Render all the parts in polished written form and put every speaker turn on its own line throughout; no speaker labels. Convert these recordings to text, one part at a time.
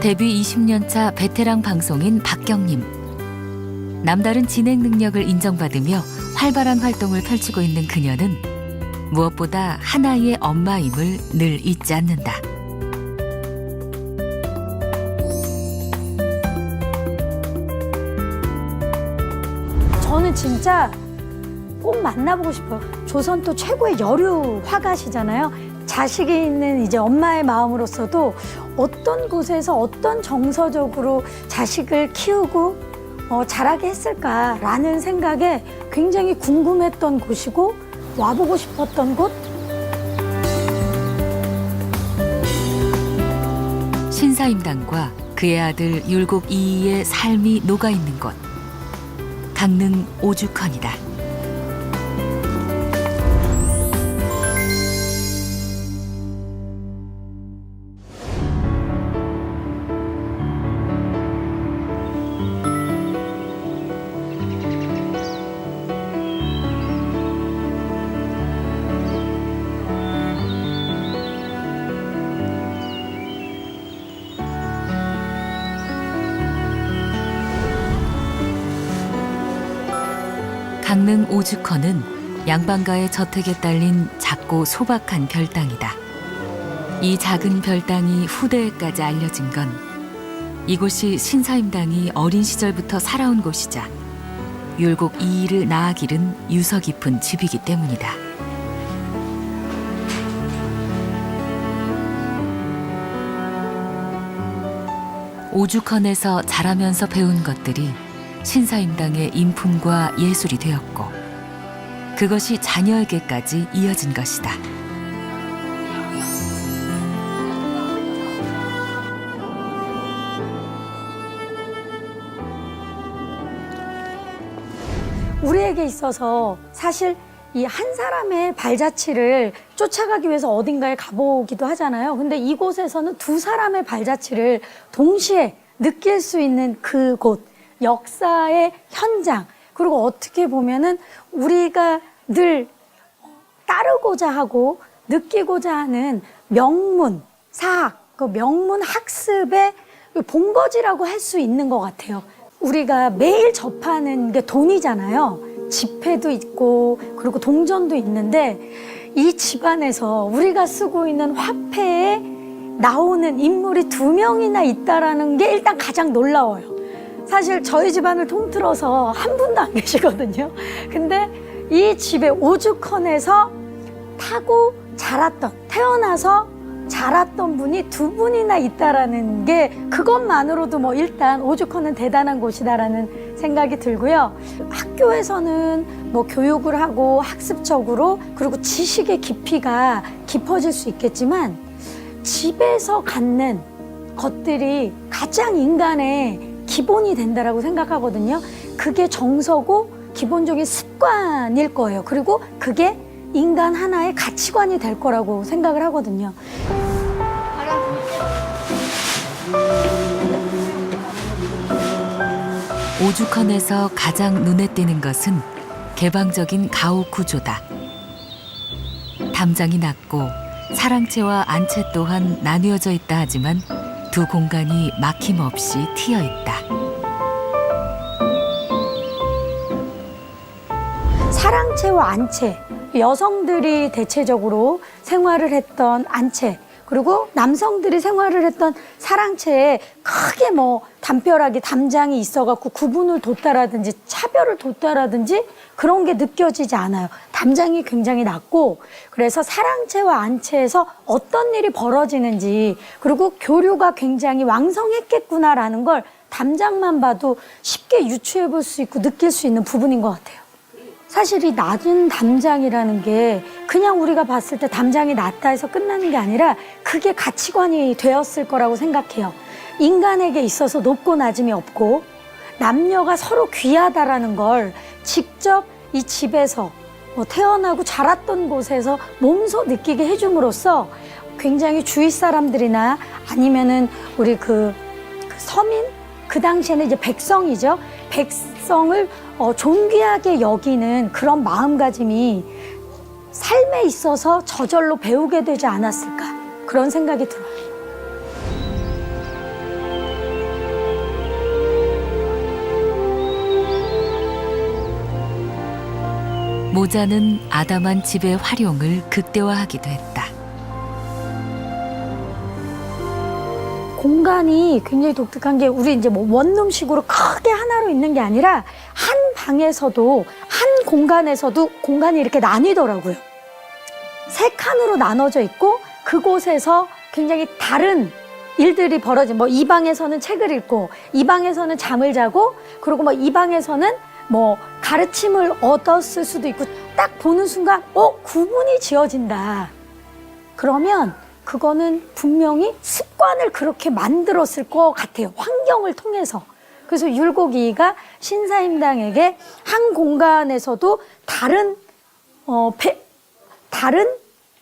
데뷔 20년차 베테랑 방송인 박경림. 남다른 진행 능력을 인정받으며 활발한 활동을 펼치고 있는 그녀는 무엇보다 하나의 엄마임을 늘 잊지 않는다.
저는 진짜 꼭 만나보고 싶어요. 조선 또 최고의 여류 화가시잖아요. 자식이 있는 이제 엄마의 마음으로서도 어떤 곳에서 어떤 정서적으로 자식을 키우고 자라게 했을까라는 생각에 굉장히 궁금했던 곳이고 와보고 싶었던 곳.
신사임당과 그의 아들 율곡 이이의 삶이 녹아있는 곳. 강릉 오죽헌이다. 강릉 오죽헌은 양반가의 저택에 딸린 작고 소박한 별당이다. 이 작은 별당이 후대에까지 알려진 건 이곳이 신사임당이 어린 시절부터 살아온 곳이자 율곡 이이를 낳아 기른 유서 깊은 집이기 때문이다. 오죽헌에서 자라면서 배운 것들이 신사임당의 인품과 예술이 되었고 그것이 자녀에게까지 이어진 것이다.
우리에게 있어서 사실 이 한 사람의 발자취를 쫓아가기 위해서 어딘가에 가보기도 하잖아요. 근데 이곳에서는 두 사람의 발자취를 동시에 느낄 수 있는 그곳, 역사의 현장, 그리고 어떻게 보면은 우리가 늘 따르고자 하고 느끼고자 하는 명문, 사학, 그 명문 학습의 본거지라고 할 수 있는 것 같아요. 우리가 매일 접하는 게 돈이잖아요. 지폐도 있고 그리고 동전도 있는데 이 집안에서 우리가 쓰고 있는 화폐에 나오는 인물이 2명이나 있다라는 게 일단 가장 놀라워요. 사실 저희 집안을 통틀어서 한 분도 안 계시거든요. 근데 이 집에 오죽헌에서 타고 자랐던, 태어나서 자랐던 분이 2분이나 있다라는 게 그것만으로도 뭐 일단 오죽헌은 대단한 곳이다라는 생각이 들고요. 학교에서는 뭐 교육을 하고 학습적으로 그리고 지식의 깊이가 깊어질 수 있겠지만 집에서 갖는 것들이 가장 인간의 기본이 된다라고 생각하거든요. 그게 정서고 기본적인 습관일 거예요. 그리고 그게 인간 하나의 가치관이 될 거라고 생각을 하거든요.
오죽헌에서 가장 눈에 띄는 것은 개방적인 가옥 구조다. 담장이 낮고 사랑채와 안채 또한 나뉘어져 있다 하지만 두 공간이 막힘없이 트여 있다.
사랑채와 안채, 여성들이 대체적으로 생활을 했던 안채, 그리고 남성들이 생활을 했던 사랑채에 크게 뭐 담벼락이 담장이 있어갖고 구분을 뒀다라든지 차별을 뒀다라든지 그런 게 느껴지지 않아요. 담장이 굉장히 낮고 그래서 사랑채와 안채에서 어떤 일이 벌어지는지 그리고 교류가 굉장히 왕성했겠구나라는 걸 담장만 봐도 쉽게 유추해 볼 수 있고 느낄 수 있는 부분인 것 같아요. 사실 이 낮은 담장이라는 게 그냥 우리가 봤을 때 담장이 낮다 해서 끝나는 게 아니라 그게 가치관이 되었을 거라고 생각해요. 인간에게 있어서 높고 낮음이 없고 남녀가 서로 귀하다라는 걸 직접 이 집에서 태어나고 자랐던 곳에서 몸소 느끼게 해줌으로써 굉장히 주위 사람들이나 아니면은 우리 그 서민? 그 당시에는 이제 백성이죠. 백성을 존귀하게 여기는 그런 마음가짐이 삶에 있어서 저절로 배우게 되지 않았을까 그런 생각이 들어요.
모자는 아담한 집의 활용을 극대화하기도 했다.
공간이 굉장히 독특한 게 우리 이제 뭐 원룸식으로 크게 하나로 있는 게 아니라 한 방에서도 한 공간에서도 공간이 이렇게 나뉘더라고요. 세 칸으로 나눠져 있고 그곳에서 굉장히 다른 일들이 벌어진 뭐 이 방에서는 책을 읽고 이 방에서는 잠을 자고 그리고 뭐 이 방에서는 뭐 가르침을 얻었을 수도 있고 딱 보는 순간 구분이 지어진다. 그러면 그거는 분명히 습관을 그렇게 만들었을 것 같아요. 환경을 통해서. 그래서 율곡이이가 신사임당에게 한 공간에서도 다른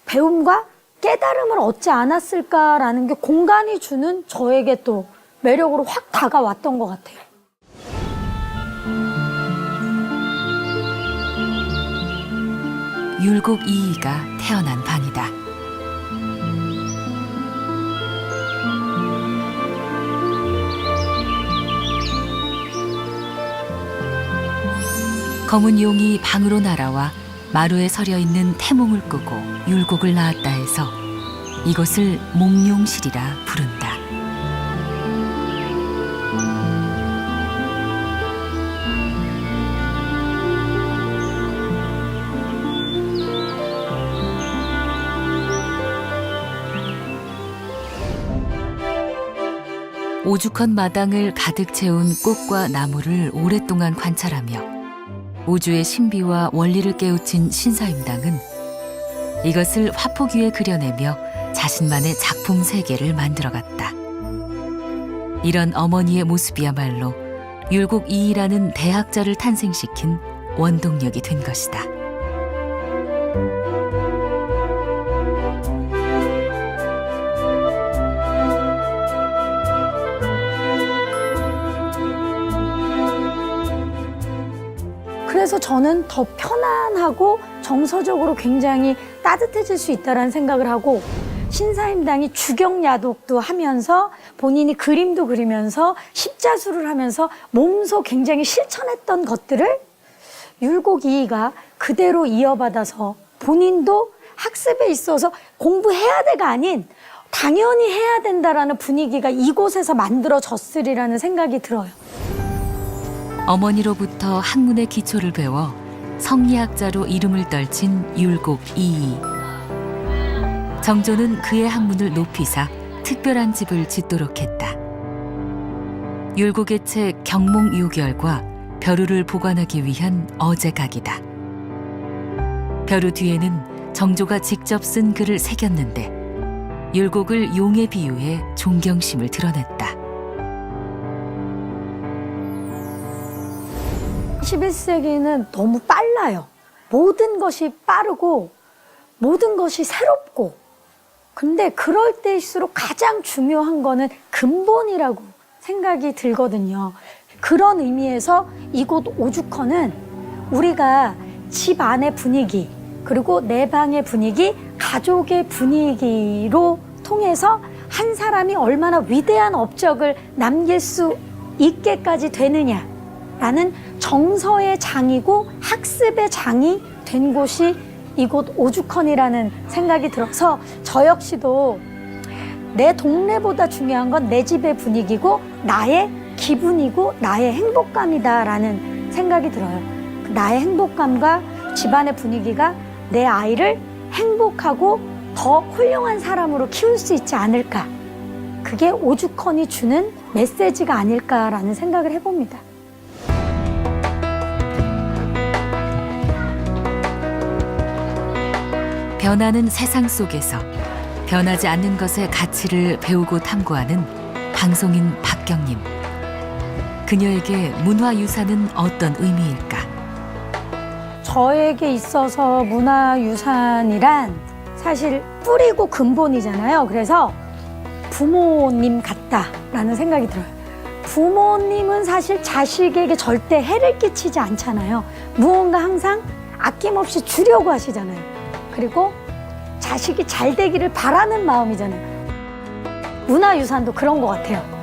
배움과 깨달음을 얻지 않았을까라는 게 공간이 주는 저에게 또 매력으로 확 다가왔던 것 같아요.
율곡이이가 태어난 방이다. 검은 용이 방으로 날아와 마루에 서려 있는 태몽을 끄고 율곡을 낳았다 해서 이것을 몽룡실이라 부른다. 오죽헌 마당을 가득 채운 꽃과 나무를 오랫동안 관찰하며 우주의 신비와 원리를 깨우친 신사임당은 이것을 화폭 위에 그려내며 자신만의 작품 세계를 만들어갔다. 이런 어머니의 모습이야말로 율곡이이라는 대학자를 탄생시킨 원동력이 된 것이다.
그래서 저는 더 편안하고 정서적으로 굉장히 따뜻해질 수 있다는 생각을 하고 신사임당이 주경야독도 하면서 본인이 그림도 그리면서 십자수를 하면서 몸소 굉장히 실천했던 것들을 율곡이이가 그대로 이어받아서 본인도 학습에 있어서 공부해야 돼가 아닌 당연히 해야 된다라는 분위기가 이곳에서 만들어졌으리라는 생각이 들어요.
어머니로부터 학문의 기초를 배워 성리학자로 이름을 떨친 율곡이이. 정조는 그의 학문을 높이사 특별한 집을 짓도록 했다. 율곡의 책 경몽요결과 벼루를 보관하기 위한 어제각이다. 벼루 뒤에는 정조가 직접 쓴 글을 새겼는데 율곡을 용에 비유해 존경심을 드러냈다.
21세기는 너무 빨라요. 모든 것이 빠르고 모든 것이 새롭고 근데 그럴 때일수록 가장 중요한 거는 근본이라고 생각이 들거든요. 그런 의미에서 이곳 오죽헌은 우리가 집 안의 분위기 그리고 내 방의 분위기, 가족의 분위기로 통해서 한 사람이 얼마나 위대한 업적을 남길 수 있게까지 되느냐라는 정서의 장이고 학습의 장이 된 곳이 이곳 오죽헌이라는 생각이 들어서 저 역시도 내 동네보다 중요한 건 내 집의 분위기고 나의 기분이고 나의 행복감이다라는 생각이 들어요. 나의 행복감과 집안의 분위기가 내 아이를 행복하고 더 훌륭한 사람으로 키울 수 있지 않을까. 그게 오죽헌이 주는 메시지가 아닐까라는 생각을 해봅니다.
변하는 세상 속에서 변하지 않는 것의 가치를 배우고 탐구하는 방송인 박경림. 그녀에게 문화유산은 어떤 의미일까?
저에게 있어서 문화유산이란 사실 뿌리고 근본이잖아요. 그래서 부모님 같다라는 생각이 들어요. 부모님은 사실 자식에게 절대 해를 끼치지 않잖아요. 무언가 항상 아낌없이 주려고 하시잖아요. 그리고 자식이 잘 되기를 바라는 마음이잖아요. 문화유산도 그런 것 같아요.